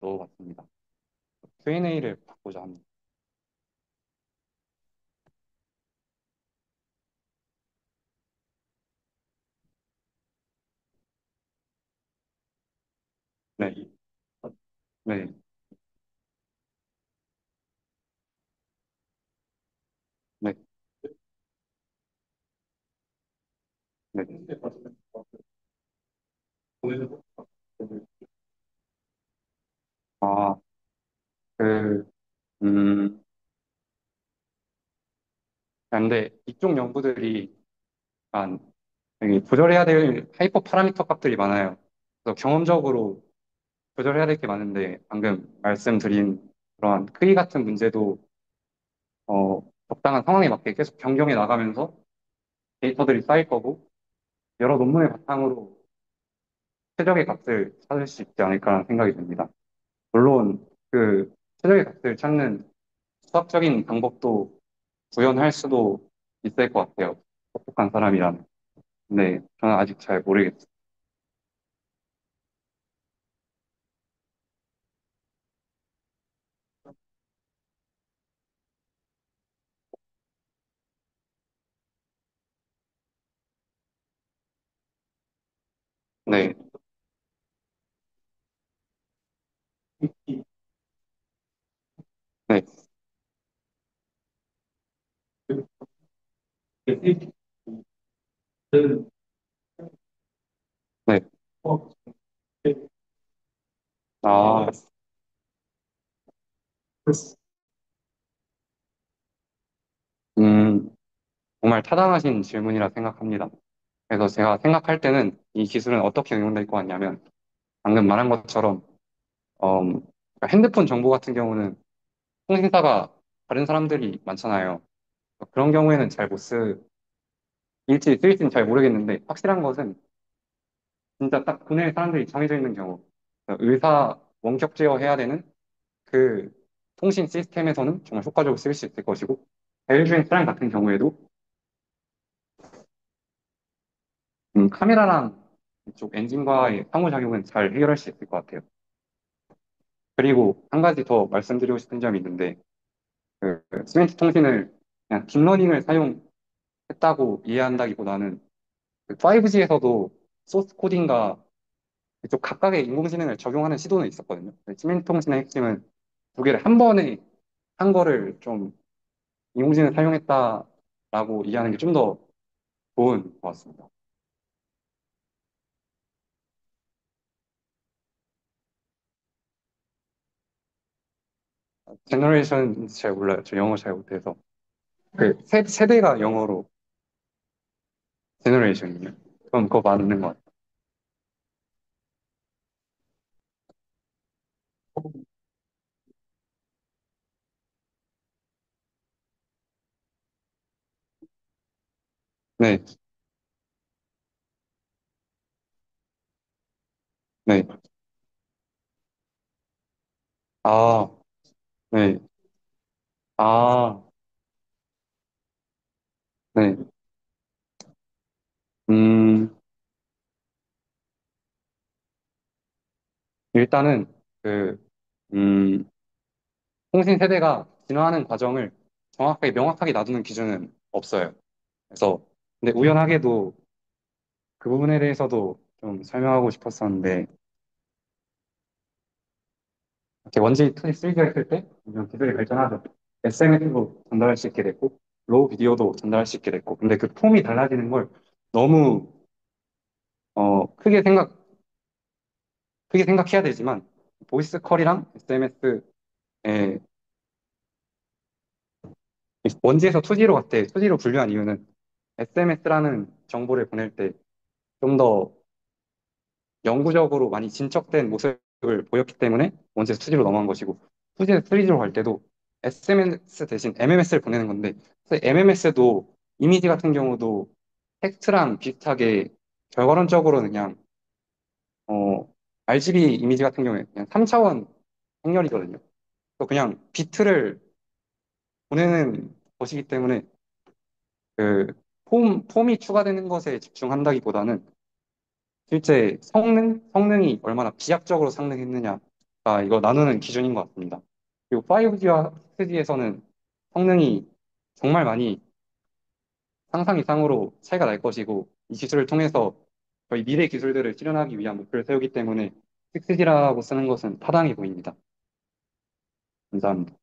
넣어봤습니다. Q&A를 받고자 합니다. 네, 네, 네, 네. 아, 그, 음, 근데 이쪽 연구들이 약간 되게 조절해야 될 하이퍼 파라미터 값들이 많아요. 그래서 경험적으로 조절해야 될 게 많은데 방금 말씀드린 그러한 크기 같은 문제도 적당한 상황에 맞게 계속 변경해 나가면서 데이터들이 쌓일 거고 여러 논문을 바탕으로 최적의 값을 찾을 수 있지 않을까라는 생각이 듭니다. 물론 그 최적의 값을 찾는 수학적인 방법도 구현할 수도 있을 것 같아요. 똑똑한 사람이라면. 근데 저는 아직 잘 모르겠어요. 네, 네, 네. 아, 음, 정말 타당하신 질문이라 생각합니다. 그래서 제가 생각할 때는 이 기술은 어떻게 응용될 것 같냐면 방금 말한 것처럼 그러니까 핸드폰 정보 같은 경우는 통신사가 다른 사람들이 많잖아요. 그런 경우에는 잘 못 쓰일지 쓰일지는 잘 모르겠는데 확실한 것은 진짜 딱 보낼 사람들이 정해져 있는 경우 의사 원격 제어해야 되는 그 통신 시스템에서는 정말 효과적으로 쓸 수 있을 것이고 자율주행 차량 같은 경우에도 카메라랑 이쪽 엔진과의 상호작용은 잘 해결할 수 있을 것 같아요. 그리고 한 가지 더 말씀드리고 싶은 점이 있는데 시멘트 통신을 그냥 딥러닝을 사용했다고 이해한다기보다는 5G에서도 소스 코딩과 이쪽 각각의 인공지능을 적용하는 시도는 있었거든요. 시멘트 통신의 핵심은 두 개를 한 번에 한 거를 좀 인공지능을 사용했다라고 이해하는 게 좀 더 좋은 것 같습니다. 제너레이션 잘 몰라요. 저 영어 잘 못해서. 세대가 영어로 제너레이션이요. 그럼 그거 맞는 것 같아요. 네, 네. 아, 네. 아, 네. 음, 일단은 그, 음, 통신 세대가 진화하는 과정을 정확하게 명확하게 놔두는 기준은 없어요. 그래서 근데 우연하게도 그 부분에 대해서도 좀 설명하고 싶었었는데 이렇게 원지 3D가 있을 때 점점 기술이 발전하죠. SMS도 전달할 수 있게 됐고 로우 비디오도 전달할 수 있게 됐고 근데 그 폼이 달라지는 걸 너무 크게 크게 생각해야 되지만 보이스 컬이랑 SMS의 원지에서 2G로 갔대 2G로 분류한 이유는 SMS라는 정보를 보낼 때 좀 더 영구적으로 많이 진척된 모습을 보였기 때문에 원지에서 2G로 넘어간 것이고 2G에서 3G로 갈 때도 SMS 대신 MMS를 보내는 건데 MMS도 이미지 같은 경우도 텍스트랑 비슷하게 결과론적으로는 그냥 RGB 이미지 같은 경우에 그냥 3차원 행렬이거든요. 그래서 그냥 비트를 보내는 것이기 때문에 그 폼이 추가되는 것에 집중한다기보다는 실제 성능이 얼마나 비약적으로 상승했느냐 이거 나누는 기준인 것 같습니다. 그리고 5G와 6G에서는 성능이 정말 많이 상상 이상으로 차이가 날 것이고 이 기술을 통해서 저희 미래 기술들을 실현하기 위한 목표를 세우기 때문에 6G라고 쓰는 것은 타당해 보입니다. 감사합니다.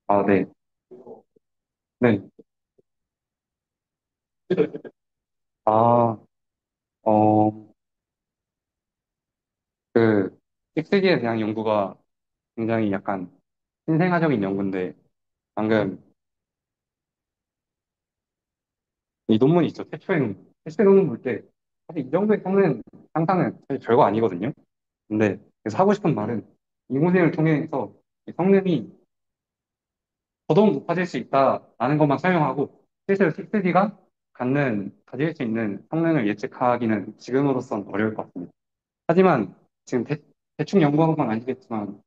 아, 네. 네. 아, 어, 그, 6G에 대한 연구가 굉장히 약간 신생아적인 연구인데 방금 이 논문이 있죠. 최초의 논문. 최초의 논문 볼 때 사실 이 정도의 성능 상상은 사실 별거 아니거든요. 근데 그래서 하고 싶은 말은 인공지능을 통해서 이 성능이 더더욱 높아질 수 있다라는 것만 설명하고 실제로 6D가 가질 수 있는 성능을 예측하기는 지금으로선 어려울 것 같습니다. 하지만 지금 대충 연구한 건 아니겠지만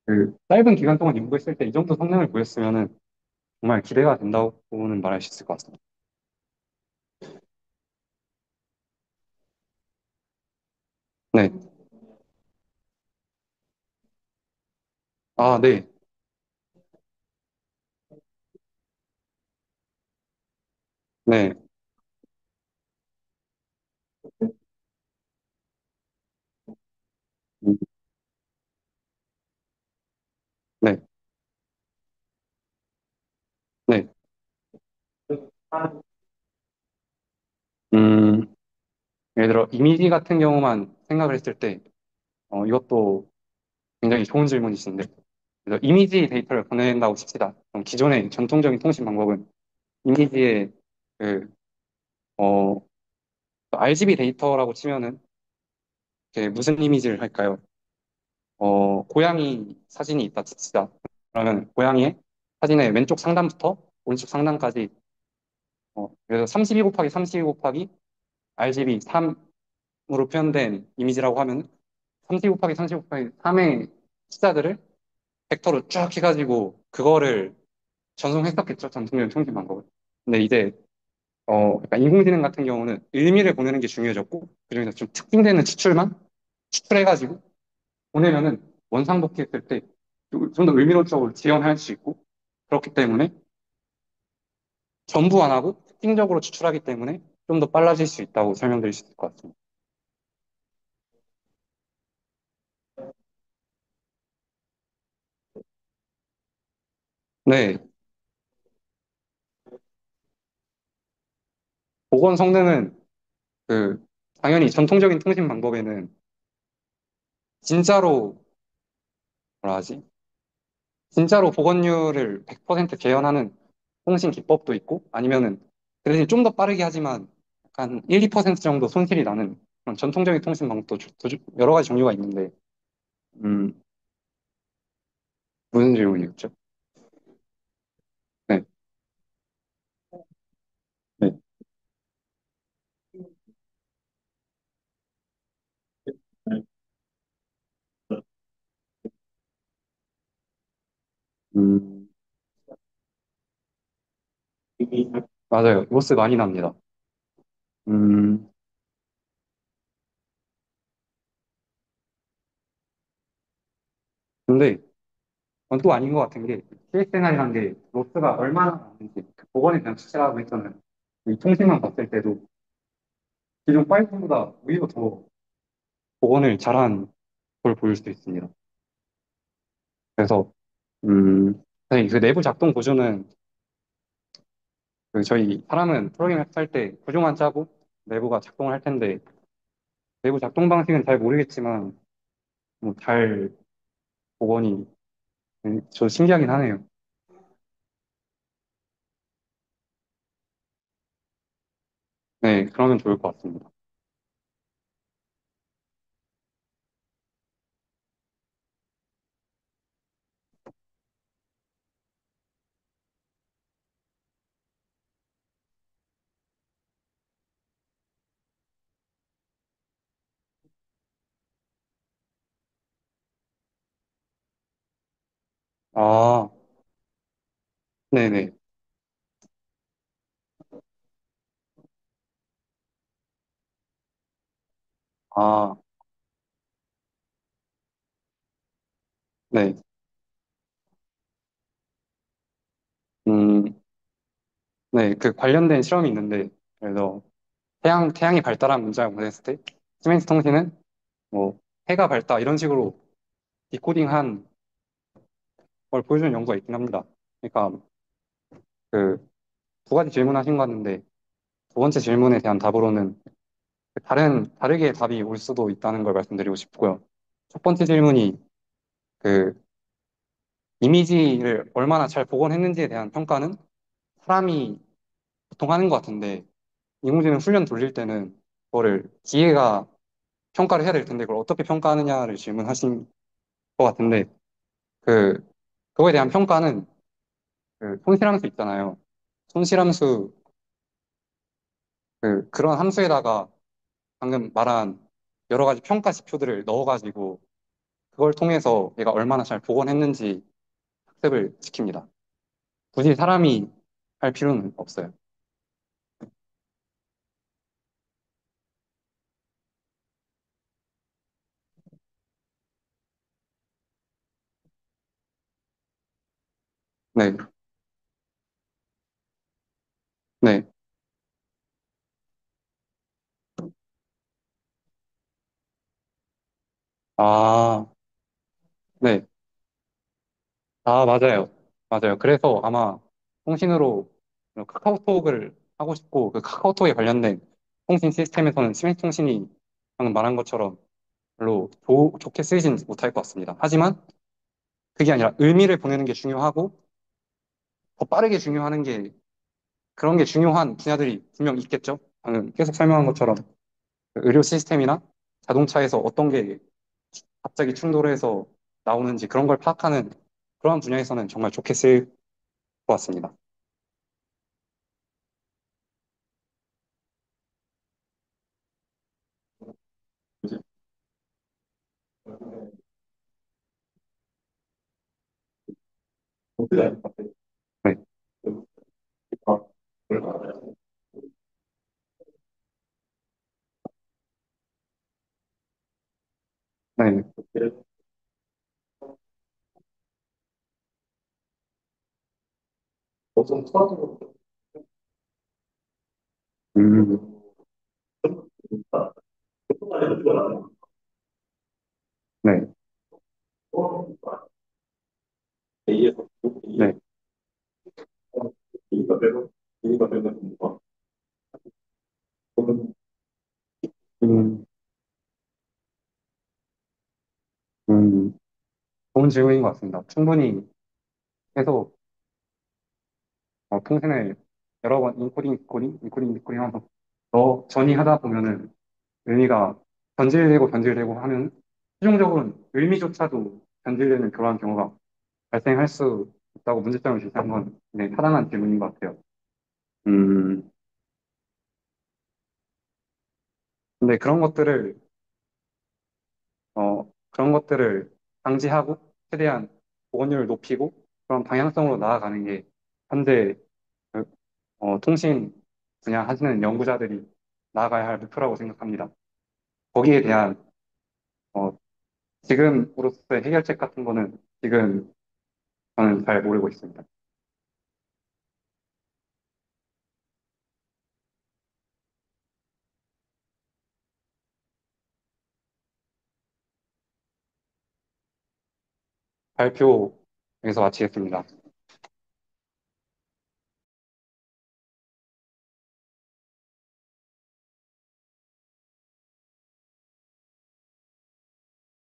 그 짧은 기간 동안 연구했을 때 이 정도 성능을 보였으면은 정말 기대가 된다고는 말할 수 있을 것 같습니다. 네. 아, 네. 네. 음, 네. 네. 음, 예를 들어 이미지 같은 경우만 생각을 했을 때 이것도 굉장히 좋은 질문이신데 그래서 이미지 데이터를 보낸다고 칩시다. 그럼 기존의 전통적인 통신 방법은 이미지의 그 어, RGB 데이터라고 치면은 이게 무슨 이미지를 할까요? 고양이 사진이 있다 칩시다. 그러면 고양이의 사진의 왼쪽 상단부터 오른쪽 상단까지 그래서 32 곱하기 32 곱하기 RGB 3으로 표현된 이미지라고 하면 30 곱하기 30 곱하기 3의 숫자들을 벡터로 쭉 해가지고 그거를 전송했었겠죠. 전통적인 통신 방법은. 근데 이제 약간 인공지능 같은 경우는 의미를 보내는 게 중요해졌고 그중에서 좀 특징되는 추출만 추출해가지고 보내면은 원상복귀했을 때 좀 더 의미론적으로 지연할 수 있고 그렇기 때문에 전부 안 하고 특징적으로 추출하기 때문에 좀 더 빨라질 수 있다고 설명드릴 수 있을 것 같습니다. 네, 복원 성능은 그 당연히 전통적인 통신 방법에는 진짜로 뭐라 하지? 진짜로 복원율을 100% 재현하는 통신 기법도 있고 아니면은 그 대신 좀 더 빠르게 하지만 약간 1, 2% 정도 손실이 나는 그런 전통적인 통신 방법도 여러 가지 종류가 있는데 음, 무슨 질문이었죠? 네, 네. 음, 맞아요. 로스 많이 납니다. 음, 근데 그건 또 아닌 것 같은 게 실생활이란 게 로스가 얼마나 나는지 그 복원에 대한 추세라고 했잖아요. 이 통신만 봤을 때도 기존 5보다 오히려 더 복원을 잘한 걸 보일 수 있습니다. 그래서 사실 그 내부 작동 구조는 그 저희 사람은 프로그램 할때 구조만 짜고 내부가 작동을 할 텐데 내부 작동 방식은 잘 모르겠지만 뭐 잘 복원이 저 신기하긴 하네요. 네, 그러면 좋을 것 같습니다. 아, 네네. 아, 네. 음, 네. 그 관련된 실험이 있는데, 그래서 태양이 발달한 문자를 보냈을 때, 시멘트 통신은 뭐, 해가 밝다, 이런 식으로 디코딩한 걸 보여주는 연구가 있긴 합니다. 그러니까, 그, 두 가지 질문하신 거 같은데, 두 번째 질문에 대한 답으로는 다르게 답이 올 수도 있다는 걸 말씀드리고 싶고요. 첫 번째 질문이 그 이미지를 얼마나 잘 복원했는지에 대한 평가는 사람이 보통 하는 것 같은데, 인공지능 훈련 돌릴 때는 그거를 기계가 평가를 해야 될 텐데, 그걸 어떻게 평가하느냐를 질문하신 것 같은데, 그, 그거에 대한 평가는 그 손실함수 있잖아요. 손실함수, 그런 함수에다가 방금 말한 여러 가지 평가 지표들을 넣어가지고 그걸 통해서 얘가 얼마나 잘 복원했는지 학습을 시킵니다. 굳이 사람이 할 필요는 없어요. 네, 네. 아, 네. 아, 맞아요. 맞아요. 그래서 아마 통신으로 카카오톡을 하고 싶고, 그 카카오톡에 관련된 통신 시스템에서는 시민 통신이 방금 말한 것처럼 별로 좋게 쓰이진 못할 것 같습니다. 하지만 그게 아니라 의미를 보내는 게 중요하고, 더 빠르게 중요하는 게, 그런 게 중요한 분야들이 분명 있겠죠? 방금 계속 설명한 것처럼 의료 시스템이나 자동차에서 어떤 게 갑자기 충돌해서 나오는지 그런 걸 파악하는 그러한 분야에서는 정말 좋게 쓸 것 같습니다. 네, 네. 음, 네, 네. 음, 음, 좋은 질문인 것 같습니다. 충분히 계속 통신을 여러 번 인코딩 하면서 더 전이하다 보면은 의미가 변질되고 하면 최종적으로는 의미조차도 변질되는 그러한 경우가 발생할 수 있다고 문제점을 제시한 건 네, 타당한 질문인 것 같아요. 음, 근데 그런 것들을 방지하고 최대한 보건율을 높이고 그런 방향성으로 나아가는 게 현재 그, 통신 분야 하시는 연구자들이 나아가야 할 목표라고 생각합니다. 거기에 대한 어, 지금으로서의 해결책 같은 거는 지금 저는 잘 모르고 있습니다. 발표 여기서 마치겠습니다.